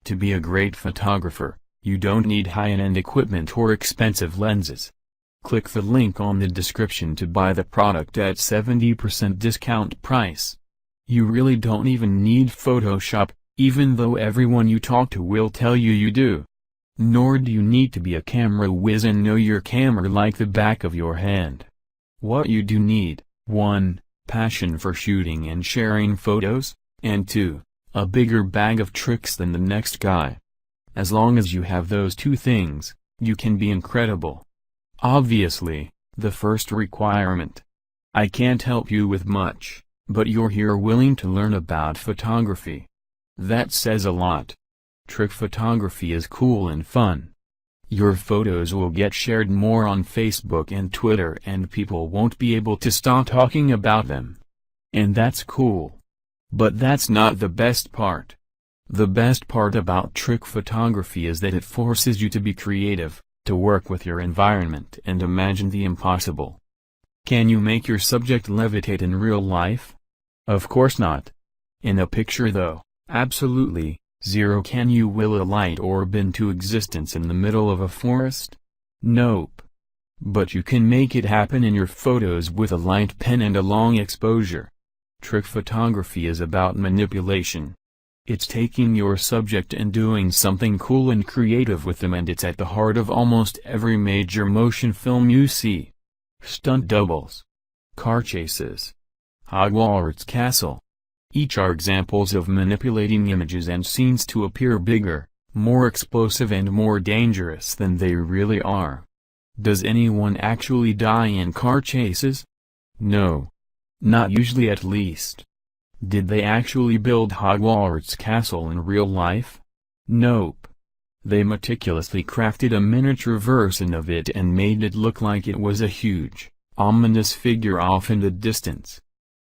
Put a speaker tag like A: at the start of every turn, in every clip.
A: To be a great photographer, you don't need high-end equipment or expensive lenses. Click the link on the description to buy the product at 70% discount price. You really don't even need Photoshop, even though everyone you talk to will tell you you do. Nor do you need to be a camera whiz and know your camera like the back of your hand. What you do need: 1. Passion for shooting and sharing photos, and 2. A bigger bag of tricks than the next guy. As long as you have those two things, you can be incredible. Obviously, the first requirement. I can't help you with much, but you're here willing to learn about photography. That says a lot. Trick photography is cool and fun. Your photos will get shared more on Facebook and Twitter, and people won't be able to stop talking about them. And that's cool. But that's not the best part. The best part about trick photography is that it forces you to be creative, to work with your environment and imagine the impossible. Can you make your subject levitate in real life? Of course not. In a picture though, absolutely. 0. Can you will a light orb into existence in the middle of a forest? Nope. But you can make it happen in your photos with a light pen and a long exposure. Trick photography is about manipulation. It's taking your subject and doing something cool and creative with them, and it's at the heart of almost every major motion film you see. Stunt doubles. Car chases. Hogwarts Castle. Each are examples of manipulating images and scenes to appear bigger, more explosive and more dangerous than they really are. Does anyone actually die in car chases? No. Not usually, at least. Did they actually build Hogwarts Castle in real life? Nope. They meticulously crafted a miniature version of it and made it look like it was a huge, ominous figure off in the distance.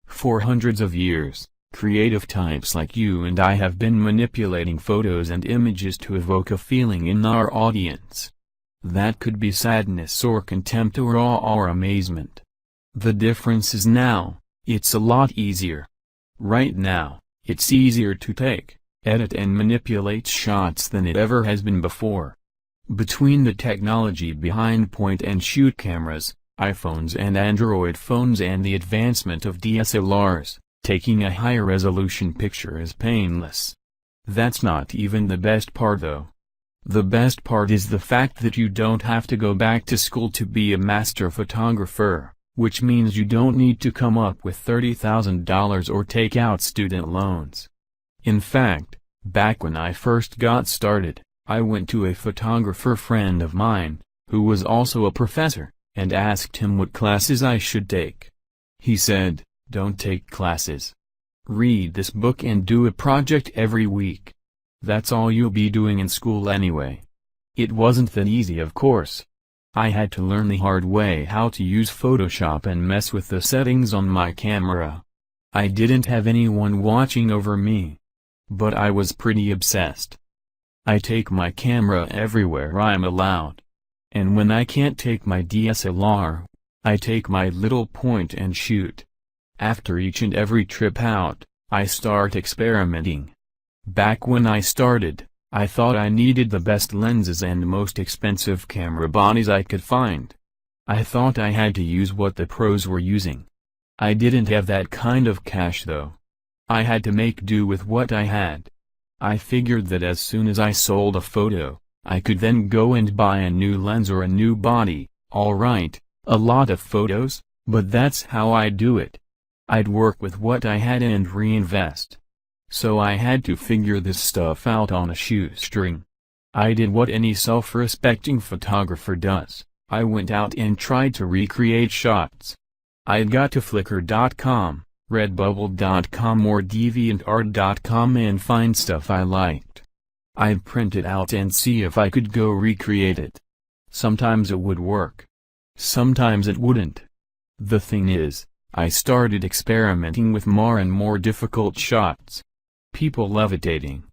A: For hundreds of years, creative types like you and I have been manipulating photos and images to evoke a feeling in our audience. That could be sadness or contempt or awe or amazement. The difference is now, it's a lot easier. Right now, it's easier to take, edit and manipulate shots than it ever has been before. Between the technology behind point-and-shoot cameras, iPhones and Android phones, and the advancement of DSLRs, taking a high-resolution picture is painless. That's not even the best part though. The best part is the fact that you don't have to go back to school to be a master photographer, which means you don't need to come up with $30,000 or take out student loans. In fact, back when I first got started, I went to a photographer friend of mine, who was also a professor, and asked him what classes I should take. He said, "Don't take classes. Read this book and do a project every week. That's all you'll be doing in school anyway." It wasn't that easy, of course. I had to learn the hard way how to use Photoshop and mess with the settings on my camera. I didn't have anyone watching over me. But I was pretty obsessed. I take my camera everywhere I'm allowed. And when I can't take my DSLR, I take my little point and shoot. After each and every trip out, I start experimenting. Back when I started, I thought I needed the best lenses and most expensive camera bodies I could find. I thought I had to use what the pros were using. I didn't have that kind of cash though. I had to make do with what I had. I figured that as soon as I sold a photo, I could then go and buy a new lens or a new body. Alright, a lot of photos, but that's how I do it. I'd work with what I had and reinvest. So I had to figure this stuff out on a shoestring. I did what any self-respecting photographer does. I went out and tried to recreate shots. I'd got to Flickr.com, Redbubble.com or DeviantArt.com and find stuff I liked. I'd print it out and see if I could go recreate it. Sometimes it would work. Sometimes it wouldn't. The thing is, I started experimenting with more and more difficult shots. People levitating,